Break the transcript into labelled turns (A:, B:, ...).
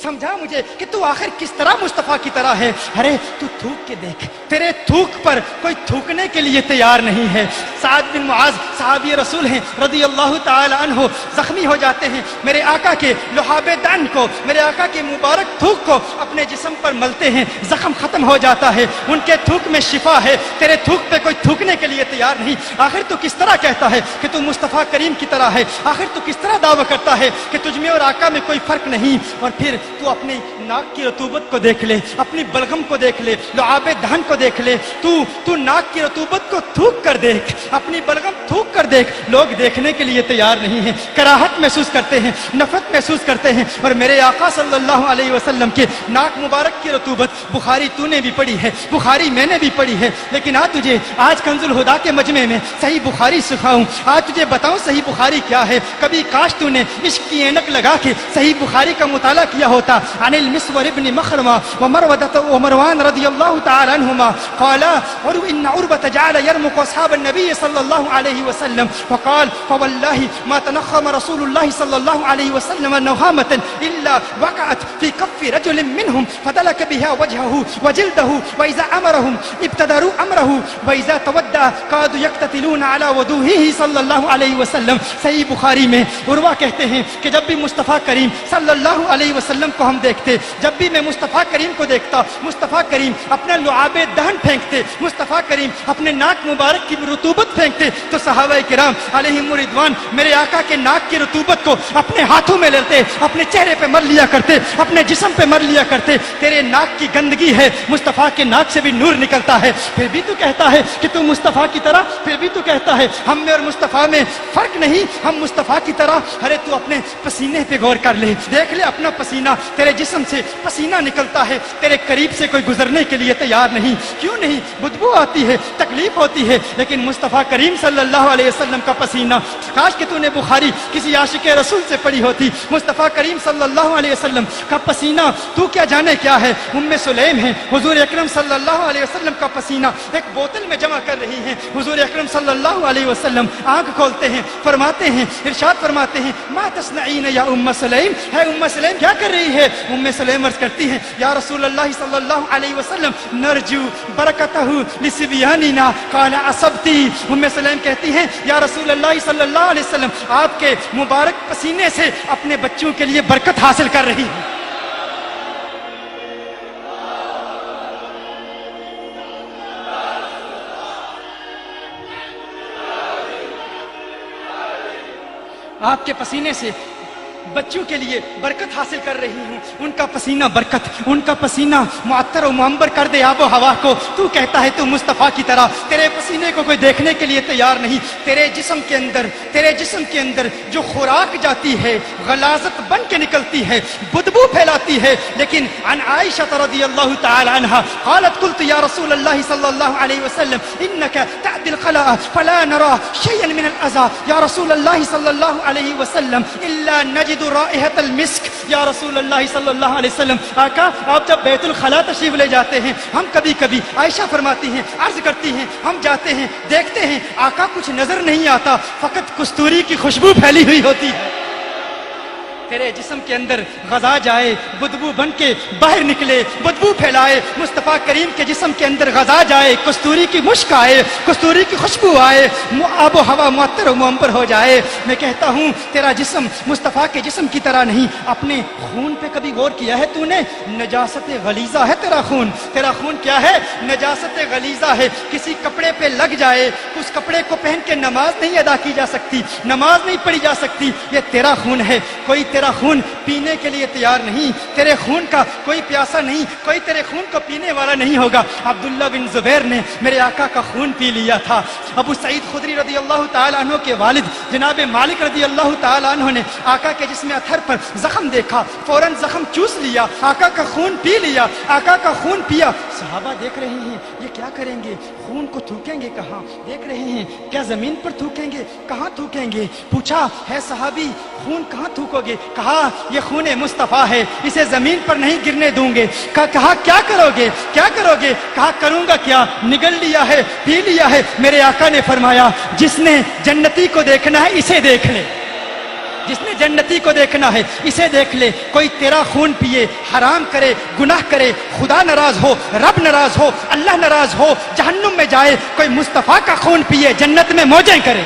A: سمجھا مجھے کہ تو آخر کس طرح مصطفیٰ کی طرح ہے. ارے تو تھوک کے دیکھ, تیرے تھوک پر کوئی تھوکنے کے لیے تیار نہیں ہے. سعد بن معاذ صحابی رسول ہیں رضی اللہ تعالی عنہ, زخمی ہو جاتے ہیں, میرے آقا کے لحاب دان کو, میرے آقا کے مبارک تھوک کو اپنے جسم پر ملتے ہیں, زخم ختم ہو جاتا ہے, ان کے تھوک میں شفا ہے, تیرے تھوک پہ کوئی تھوکنے کے لیے تیار نہیں. آخر تو کس طرح کہتا ہے کہ تو مصطفیٰ کریم کی طرح ہے؟ آخر تو کس طرح دعویٰ کرتا ہے کہ تجھ میں اور آقا میں کوئی فرق نہیں؟ اور پھر تو اپنی ناک کی رطوبت کو دیکھ لے, اپنی بلغم کو دیکھ لے, لعاب دہن کو دیکھ لے, تو ناک کی رطوبت کو تھوک کر دیکھ, اپنی بلغم تھوک کر دیکھ. لوگ دیکھنے کے لیے تیار نہیں ہیں, کراہت محسوس کرتے ہیں, نفرت محسوس کرتے ہیں. اور میرے آقا صلی اللہ علیہ وسلم کے ناک مبارک کی رطوبت بخاری تو نے بھی پڑھی ہے, بخاری میں نے بھی پڑھی ہے, لیکن آج کنز الہدیٰ کے مجمع میں صحیح بخاری سکھاؤں, آج تجھے بتاؤں صحیح بخاری کیا ہے. کبھی کاش تو نے عشق کی اینک لگا کے صحیح بخاری کا مطالعہ کیا ہوتا. عن المسور ابن مخرمہ ومروان رضی اللہ تعالی عنہما قال ان عربة جعل يرمق اصحاب النبي صلی اللہ علیہ وسلم فقال فوالله ما تنخم رسول الله صلی اللہ علیہ وسلم نخامة الا وقعت في كف رجل منهم فدلك بها وجهه وجلده واذا امرهم ابتدروا امره واذا تودع قعدوا يقتتلون على وضوئه صلی اللہ علیہ وسلم. صحیح بخاری میں عروہ کہتے ہیں کہ جب بھی مصطفیٰ کریم صلی اللہ علیہ وسلم کو ہم دیکھتے, جب بھی میں مصطفیٰ کریم کو دیکھتا, مصطفیٰ کریم اپنا لعاب دہن پھینکتے, مصطفیٰ کریم اپنے ناک مبارک کی رطوبت پھینکتے, تو صحابہ کرام علیہم رضوان میرے آقا کے ناک کی رطوبت کو اپنے ہاتھوں میں لیتے, اپنے چہرے پہ مر لیا کرتے, اپنے جسم پہ مر لیا کرتے. تیرے ناک کی گندگی ہے, مصطفیٰ کے ناک سے بھی نور نکلتا ہے, پھر بھی تو کہتا ہے کہ تو مصطفیٰ کی طرح, پھر بھی تو کہتا ہے ہم میں اور مصطفیٰ میں فرق نہیں, ہم مصطفیٰ کی طرح. ارے تو اپنے پسینے پہ غور کر لے, دیکھ لے اپنا پسینہ, تیرے جسم سے پسینہ نکلتا ہے, تیرے قریب سے کوئی گزرنے کے لیے تیار نہیں. کیوں نہیں؟ بدبو آتی ہے, تکلیف ہوتی ہے, لیکن مصطفیٰ کریم صلی اللہ علیہ وسلم کا پسینہ, کاش کہ تو نے بخاری کسی عاشق رسول سے پڑھی ہوتی. مصطفیٰ کریم صلی اللہ علیہ وسلم کا پسینہ تو کیا جانے کیا ہے. ام سلیم ہے, حضور اکرم صلی اللہ علیہ وسلم کا پسینہ ایک بوتل میں جمع کر رہی ہیں. حضور اکرم صلی اللہ علیہ وسلم آنکھ کھولتے ہیں, فرماتے ہیں, ارشاد فرماتے ہیں ما تصنعین یا ام سلیم, ہے ام سلیم کیا کر رہی ہے؟ ام سلیم عرض کرتی ہیں یا رسول اللہ صلی اللہ علیہ وسلم نرجو برکتہ لصبیاننا قال اصبتی. ام سلیم کہتی ہیں یا رسول اللہ صلی اللہ علیہ وسلم آپ کے مبارک پسینے سے اپنے بچوں کے لیے برکت حاصل کر رہی ہیں. آپ کے پسینے سے بچوں کے لیے برکت حاصل کر رہی ہوں. ان کا پسینہ برکت, ان کا پسینہ معطر و معمبر کر دے آب و ہوا کو. تو کہتا ہے تو مصطفیٰ کی طرح, تیرے پسینے کو کوئی دیکھنے کے لیے تیار نہیں. تیرے جسم کے اندر جو خوراک جاتی ہے غلاظت بن کے نکلتی ہے, بدبو پھیلاتی ہے. لیکن عن عائشہ رضی اللہ تعالی عنہا قالت قلت یا رسول اللہ صلی اللہ علیہ وسلم انک تعدی الخلاء فلا نرى شيئا من الاذى یا رسول اللہ صلی اللہ علیہ وسلم الا نجد رائحۃ المسک. یا رسول اللہ صلی اللہ علیہ وسلم آقا آپ جب بیت الخلاء تشریف لے جاتے ہیں, ہم کبھی کبھی, عائشہ فرماتی ہیں, عرض کرتی ہیں, ہم جاتے ہیں دیکھتے ہیں آقا کچھ نظر نہیں آتا, فقط کستوری کی خوشبو پھیلی ہوئی ہوتی ہے. تیرے جسم کے اندر غذا جائے, بدبو بن کے باہر نکلے, بدبو پھیلائے. مصطفیٰ کریم کے جسم کے اندر غذا جائے, کستوری کی مشک آئے, کستوری کی خوشبو آئے, آب و ہوا معطر و معمبر ہو جائے. میں کہتا ہوں تیرا جسم مصطفیٰ کے جسم کی طرح نہیں. اپنے خون پہ کبھی غور کیا ہے تو نے؟ نجاست غلیظہ ہے تیرا خون. تیرا خون کیا ہے؟ نجاست غلیظہ ہے. کسی کپڑے پہ لگ جائے, اس کپڑے کو پہن کے نماز نہیں ادا کی جا سکتی, نماز نہیں پڑھی جا سکتی. یہ تیرا خون ہے. کوئی تیرا خون پینے کے لیے تیار نہیں. تیرے خون کا کوئی پیاسا نہیں, کوئی تیرے خون کو پینے والا نہیں ہوگا. عبداللہ بن زبیر نے میرے آقا کا خون پی لیا تھا. ابو سعید خدری رضی اللہ تعالی عنہ کے والد جناب مالک رضی اللہ تعالی عنہ نے آقا کے جسم اطہر پر زخم دیکھا, فوراً زخم چوس لیا, آقا کا خون پی لیا, آقا کا خون پیا. صحابہ دیکھ رہے ہیں یہ کیا کریں گے, خون کو تھوکیں گے کہاں؟ دیکھ رہے ہیں کیا زمین پر تھوکیں گے, کہاں تھوکیں گے؟ پوچھا ہے صحابی خون کہاں تھوکو گے؟ کہا یہ خون مصطفیٰ ہے, اسے زمین پر نہیں گرنے دوں گے. کہا کیا کرو گے, کیا کرو گے؟ کہا کروں گا کیا, نگل لیا ہے, پی لیا ہے. میرے آقا نے فرمایا جس نے جنتی کو دیکھنا ہے اسے دیکھ لے. جس نے جنتی کو دیکھنا ہے اسے دیکھ لے. کوئی تیرا خون پیے, حرام کرے, گناہ کرے, خدا ناراض ہو, رب ناراض ہو, اللہ ناراض ہو, جہنم میں جائے. کوئی مصطفیٰ کا خون پیے, جنت میں موجیں کرے.